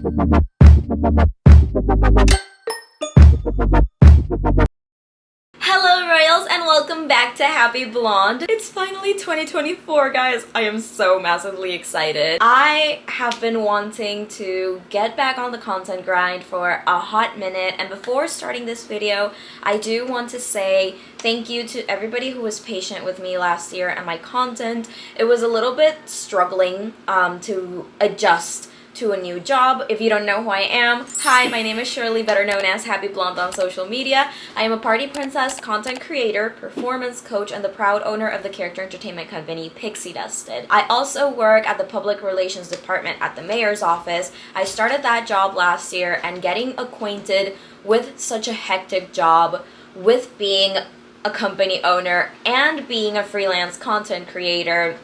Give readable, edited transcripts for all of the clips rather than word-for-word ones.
Hello Royals and welcome back to Happy Blonde. It's finally 2024, guys. I am so massively excited. I have been wanting to get back on the content grind for a hot minute, and before starting this video, I do want to say thank you to everybody who was patient with me last year and my content. It was a little bit struggling to adjust to a new job. If you don't know who I am, hi, my name is Shirley, better known as Happy Blonde on social media. I am a party princess, content creator, performance coach, and the proud owner of the character entertainment company Pixie Dusted. I also work at the public relations department at the mayor's office. I started that job last year, and getting acquainted with such a hectic job, with being a company owner and being a freelance content creator,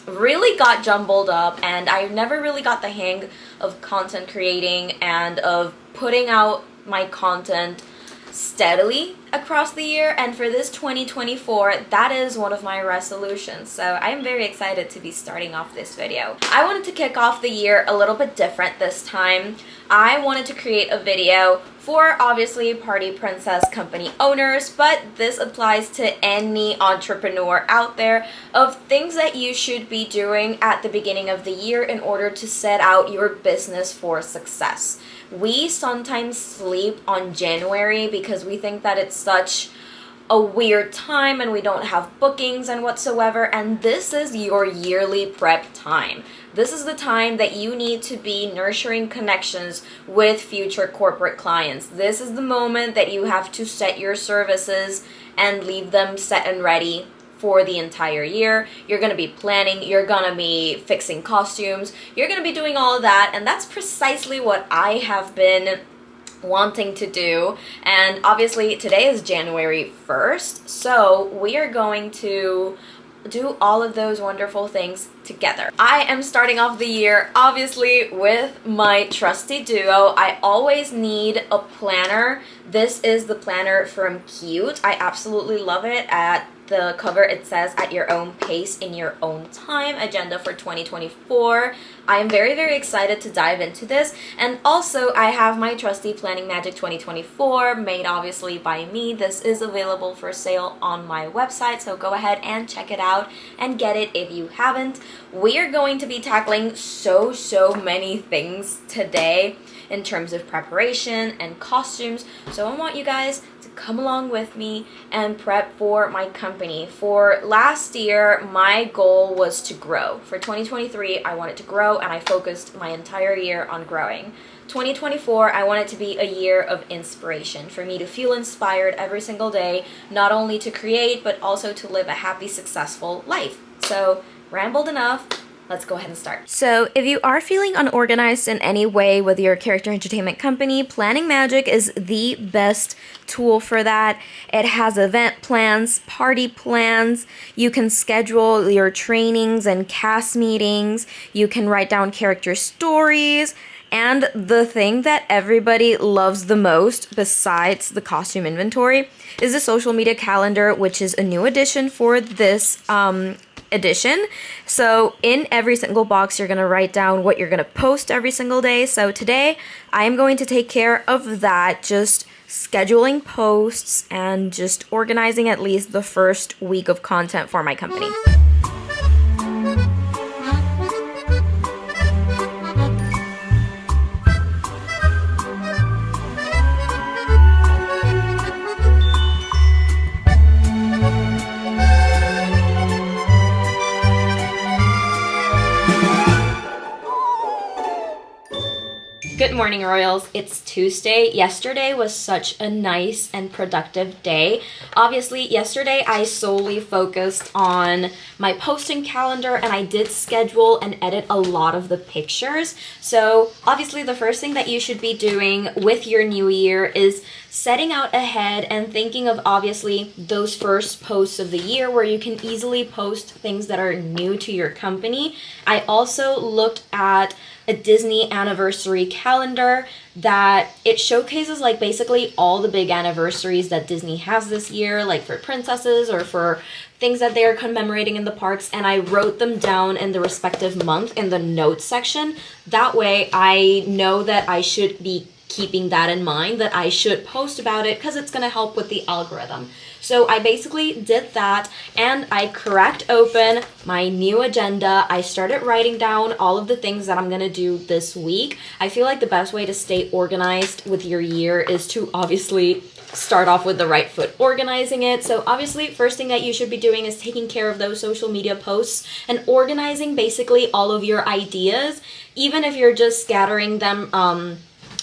really got jumbled up, and I never really got the hang of content creating and of putting out my content steadily across the year. And for this 2024, that is one of my resolutions, so I'm very excited to be starting off this video. I wanted to kick off the year a little bit different this time. I wanted to create a video for obviously party princess company owners, but this applies to any entrepreneur out there, of things that you should be doing at the beginning of the year in order to set out your business for success. We sometimes sleep on January because we think that it's such a weird time and we don't have bookings and whatsoever, and this is your yearly prep time. This is the time that you need to be nurturing connections with future corporate clients. This is the moment that you have to set your services and leave them set and ready for the entire year. You're going to be planning, you're going to be fixing costumes, you're going to be doing all of that, and that's precisely what I have been wanting to do. And obviously today is January 1st, so we are going to do all of those wonderful things together. I am starting off the year obviously with my trusty duo. I always need a planner. This is the planner from Cute. I absolutely love it. At the cover it says, "At your own pace, in your own time, agenda for 2024. I am very, very excited to dive into this. And also I have my trusty Planning Magic 2024, made obviously by me. This is available for sale on my website, so go ahead and check it out and get it if you haven't. We are going to be tackling so many things today in terms of preparation and costumes, so I want you guys to come along with me and prep for my company. For last year, my goal was to grow. For 2023, I wanted to grow, and I focused my entire year on growing. 2024, I want it to be a year of inspiration, for me to feel inspired every single day, not only to create, but also to live a happy, successful life. So, rambled enough. Let's go ahead and start. So if you are feeling unorganized in any way with your character entertainment company, Planning Magic is the best tool for that. It has event plans, party plans. You can schedule your trainings and cast meetings. You can write down character stories. And the thing that everybody loves the most, besides the costume inventory, is the social media calendar, which is a new addition for this edition. So in every single box, you're going to write down what you're going to post every single day. So today, I am going to take care of that, just scheduling posts and just organizing at least the first week of content for my company. Good morning, Royals. It's Tuesday. Yesterday was such a nice and productive day. Obviously, yesterday I solely focused on my posting calendar, and I did schedule and edit a lot of the pictures. So obviously the first thing that you should be doing with your new year is setting out ahead and thinking of obviously those first posts of the year where you can easily post things that are new to your company. I also looked at a Disney anniversary calendar that it showcases like basically all the big anniversaries that Disney has this year, like for princesses or for things that they are commemorating in the parks, and I wrote them down in the respective month in the notes section. That way I know that I should be keeping that in mind, that I should post about it because it's going to help with the algorithm. So I basically did that, and I cracked open my new agenda. I started writing down all of the things that I'm going to do this week. I feel like the best way to stay organized with your year is to obviously start off with the right foot, organizing it. So obviously, first thing that you should be doing is taking care of those social media posts and organizing basically all of your ideas, even if you're just scattering them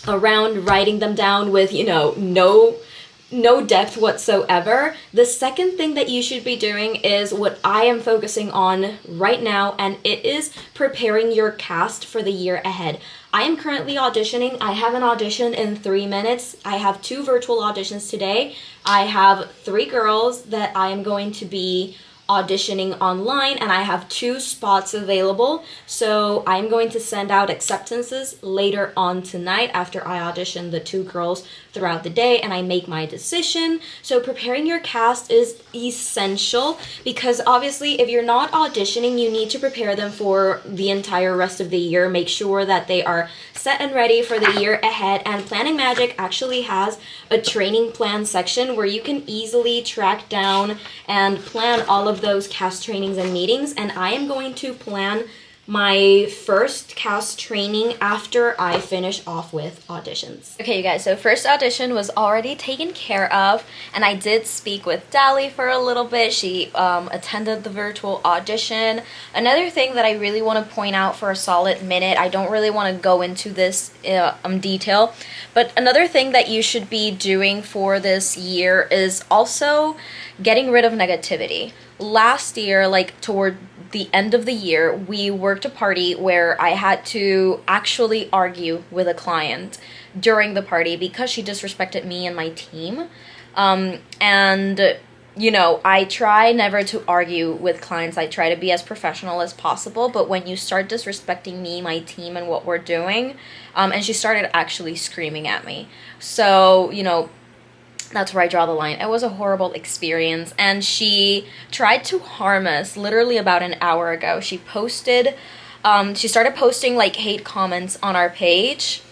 around, writing them down with, you know, no depth whatsoever. The second thing that you should be doing is what I am focusing on right now, and it is preparing your cast for the year ahead. I am currently auditioning. I have an audition in 3 minutes. I have 2 virtual auditions today. I have 3 girls that I am going to be auditioning online, and I have 2 spots available. So I'm going to send out acceptances later on tonight after I audition the 2 girls throughout the day and I make my decision. So preparing your cast is essential because obviously if you're not auditioning, you need to prepare them for the entire rest of the year. Make sure that they are set and ready for the year ahead. And Planning Magic actually has a training plan section where you can easily track down and plan all of those cast trainings and meetings. And I am going to plan my first cast training after I finish off with auditions. Okay, you guys, so first audition was already taken care of, and I did speak with Dali for a little bit. She attended the virtual audition. Another thing that I really want to point out for a solid minute, I don't really want to go into this detail, but another thing that you should be doing for this year is also getting rid of negativity. Last year, like toward the end of the year, we worked a party where I had to actually argue with a client during the party because she disrespected me and my team. And, you know, I try never to argue with clients. I try to be as professional as possible. But when you start disrespecting me, my team, and what we're doing, and she started actually screaming at me. So, you know, that's where I draw the line. It was a horrible experience, and she tried to harm us literally about an hour ago. She posted, she started posting like hate comments on our page.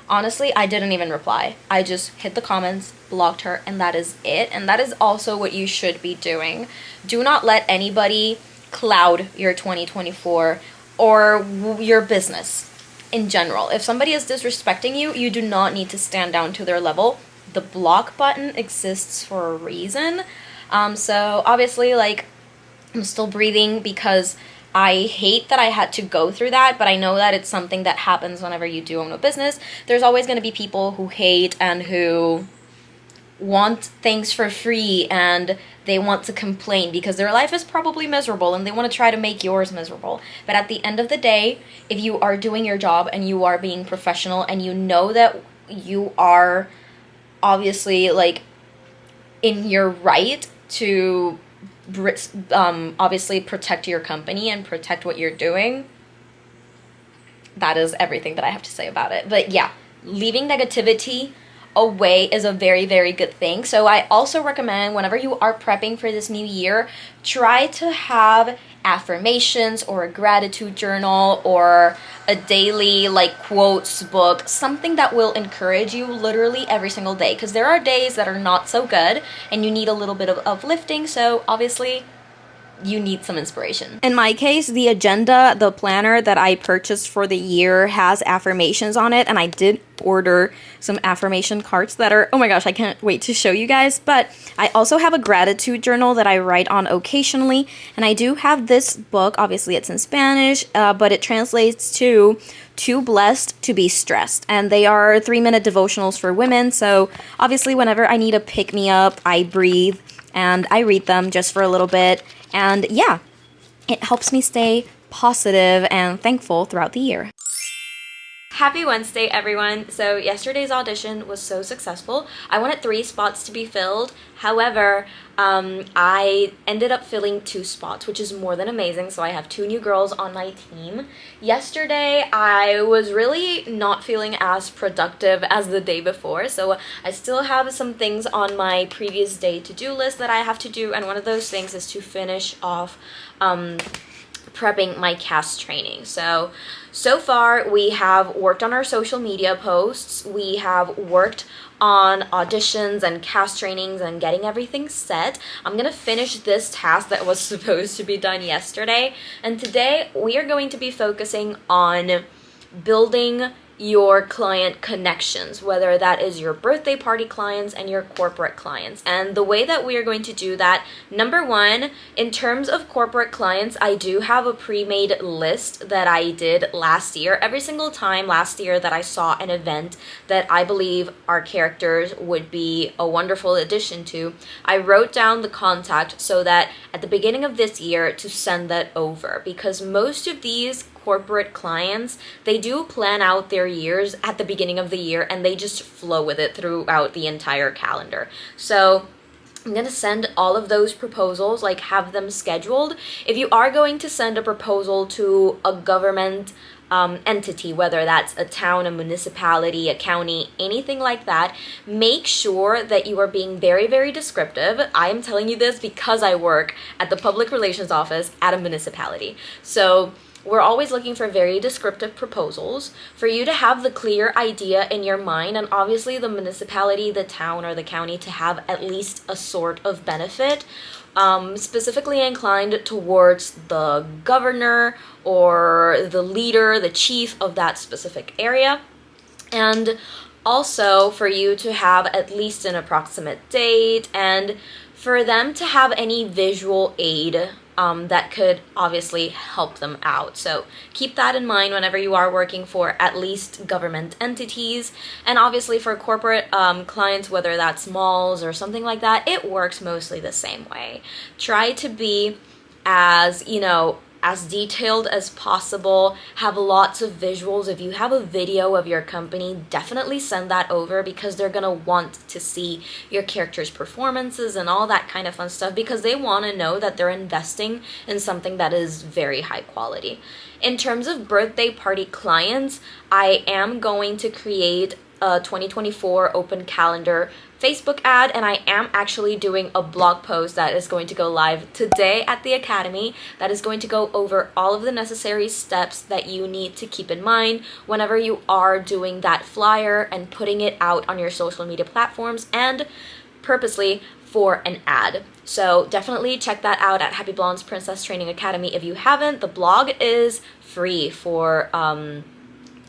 Honestly, I didn't even reply. I just hit the comments, blocked her, and that is it. And that is also what you should be doing. Do not let anybody cloud your 2024 or your business in general. If somebody is disrespecting you, you do not need to stand down to their level. The block button exists for a reason. So obviously, like, I'm still breathing because I hate that I had to go through that, but I know that it's something that happens whenever you do own a business. There's always going to be people who hate and who want things for free, and they want to complain because their life is probably miserable and they want to try to make yours miserable. But at the end of the day, if you are doing your job and you are being professional and you know that you are obviously like in your right to obviously protect your company and protect what you're doing, that is everything that I have to say about it. But yeah, leaving negativity away is a very, very good thing. So I also recommend whenever you are prepping for this new year, try to have affirmations or a gratitude journal or a daily like quotes book, something that will encourage you literally every single day, because there are days that are not so good and you need a little bit of uplifting. So obviously you need some inspiration. In my case, the agenda, the planner that I purchased for the year has affirmations on it, and I did order some affirmation cards that are, oh my gosh, I can't wait to show you guys. But I also have a gratitude journal that I write on occasionally, and I do have this book. Obviously it's in Spanish, but it translates to Too Blessed to Be Stressed, and they are 3-minute devotionals for women. So obviously whenever I need a pick-me-up, I breathe and I read them just for a little bit. And yeah, it helps me stay positive and thankful throughout the year. Happy Wednesday, everyone. So yesterday's audition was so successful. I wanted 3 spots to be filled. However, I ended up filling 2 spots, which is more than amazing. So I have 2 new girls on my team. Yesterday, I was really not feeling as productive as the day before. So I still have some things on my previous day to-do list that I have to do. And one of those things is to finish off prepping my cast training. So far we have worked on our social media posts, we have worked on auditions and cast trainings and getting everything set. I'm gonna finish this task that was supposed to be done yesterday, and today we are going to be focusing on building your client connections, whether that is your birthday party clients and your corporate clients. And the way that we are going to do that, number one, in terms of corporate clients, I do have a pre-made list that I did last year. Every single time last year that I saw an event that I believe our characters would be a wonderful addition to, I wrote down the contact so that at the beginning of this year to send that over, because most of these corporate clients, they do plan out their years at the beginning of the year and they just flow with it throughout the entire calendar. So I'm gonna send all of those proposals, like have them scheduled. If you are going to send a proposal to a government entity, whether that's a town, a municipality, a county, anything like that, make sure that you are being very, very descriptive. I am telling you this because I work at the public relations office at a municipality. So we're always looking for very descriptive proposals for you to have the clear idea in your mind, and obviously the municipality, the town, or the county to have at least a sort of benefit, specifically inclined towards the governor or the leader, the chief of that specific area. And also for you to have at least an approximate date, and for them to have any visual aid that could obviously help them out. So keep that in mind whenever you are working for at least government entities. And obviously for corporate clients, whether that's malls or something like that, it works mostly the same way. Try to be as detailed as possible, have lots of visuals. If you have a video of your company, definitely send that over, because they're gonna want to see your characters' performances and all that kind of fun stuff, because they want to know that they're investing in something that is very high quality. In terms of birthday party clients, I am going to create a 2024 open calendar Facebook ad, and I am actually doing a blog post that is going to go live today at the Academy that is going to go over all of the necessary steps that you need to keep in mind whenever you are doing that flyer and putting it out on your social media platforms, and purposely for an ad. So definitely check that out at Happy Blonde's Princess Training Academy. If you haven't, the blog is free for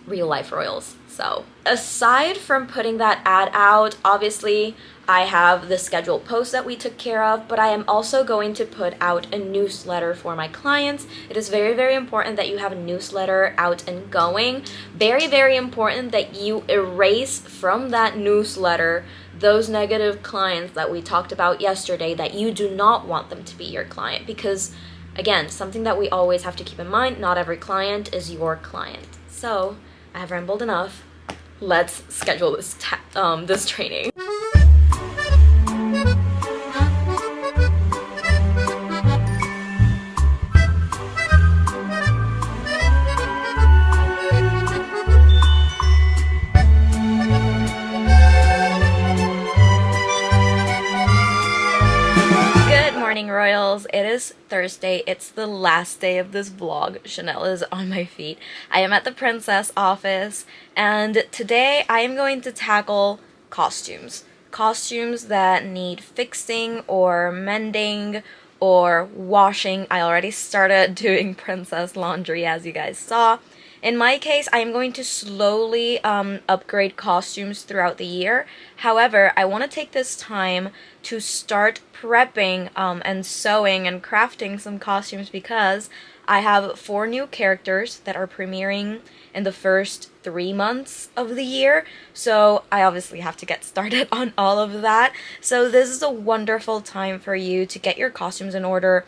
real life royals. So aside from putting that ad out, obviously I have the scheduled posts that we took care of, but I am also going to put out a newsletter for my clients. It is very, very important that you have a newsletter out and going. Very, very important that you erase from that newsletter those negative clients that we talked about yesterday, that you do not want them to be your client, because again, something that we always have to keep in mind, not every client is your client. So I have rambled enough. Let's schedule this this training. Royals, it is Thursday. It's the last day of this vlog. Chanel is on my feet. I am at the princess office, and today I am going to tackle costumes. Costumes that need fixing or mending or washing. I already started doing princess laundry, as you guys saw. In my case, I am going to slowly upgrade costumes throughout the year. However, I want to take this time to start prepping and sewing and crafting some costumes, because I have 4 new characters that are premiering in the first 3 months of the year, so I obviously have to get started on all of that. So this is a wonderful time for you to get your costumes in order,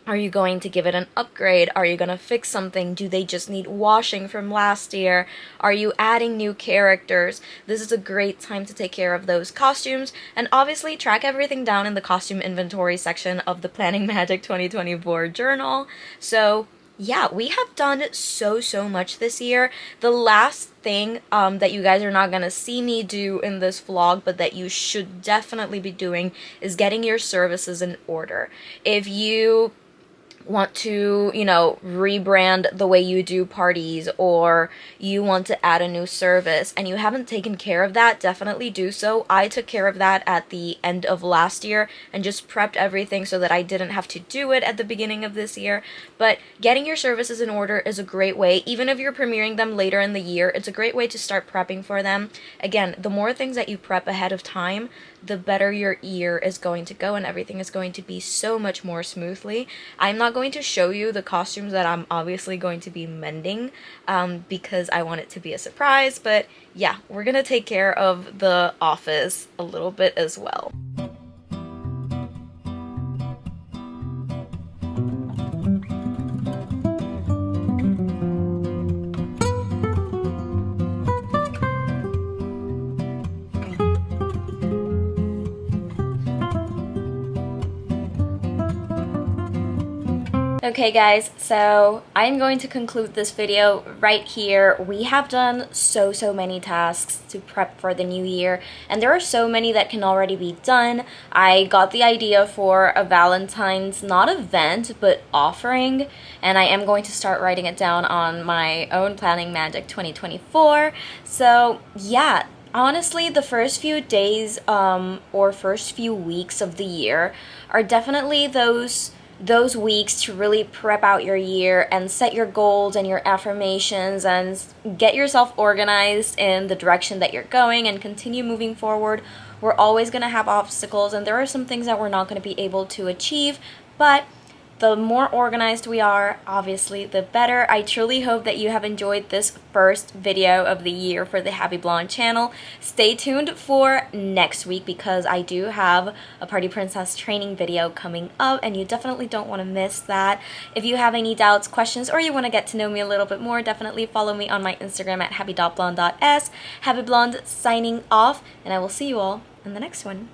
Are you going to give it an upgrade? Are you going to fix something? Do they just need washing from last year? Are you adding new characters? This is a great time to take care of those costumes, and obviously track everything down in the costume inventory section of the Planning Magic 2024 journal. So yeah, we have done so much this year. The last thing that you guys are not gonna see me do in this vlog, but that you should definitely be doing, is getting your services in order. If you want to, you know, rebrand the way you do parties, or you want to add a new service and you haven't taken care of that, definitely do so. I took care of that at the end of last year and just prepped everything so that I didn't have to do it at the beginning of this year. But getting your services in order is a great way. Even if you're premiering them later in the year, it's a great way to start prepping for them. Again, the more things that you prep ahead of time, the better your year is going to go, and everything is going to be so much more smoothly. I'm not going to show you the costumes that I'm obviously going to be mending because I want it to be a surprise, but yeah, we're gonna take care of the office a little bit as well. Okay guys, so I'm going to conclude this video right here. We have done so many tasks to prep for the new year, and there are so many that can already be done. I got the idea for a Valentine's, not event, but offering, and I am going to start writing it down on my own Planning Magic 2024. So yeah, honestly, the first few days or first few weeks of the year are definitely those weeks to really prep out your year and set your goals and your affirmations and get yourself organized in the direction that you're going and continue moving forward. We're always going to have obstacles, and there are some things that we're not going to be able to achieve, but the more organized we are, obviously, the better. I truly hope that you have enjoyed this first video of the year for the Happy Blonde channel. Stay tuned for next week because I do have a Party Princess training video coming up, and you definitely don't want to miss that. If you have any doubts, questions, or you want to get to know me a little bit more, definitely follow me on my Instagram at happy.blonde.s. Happy Blonde signing off, and I will see you all in the next one.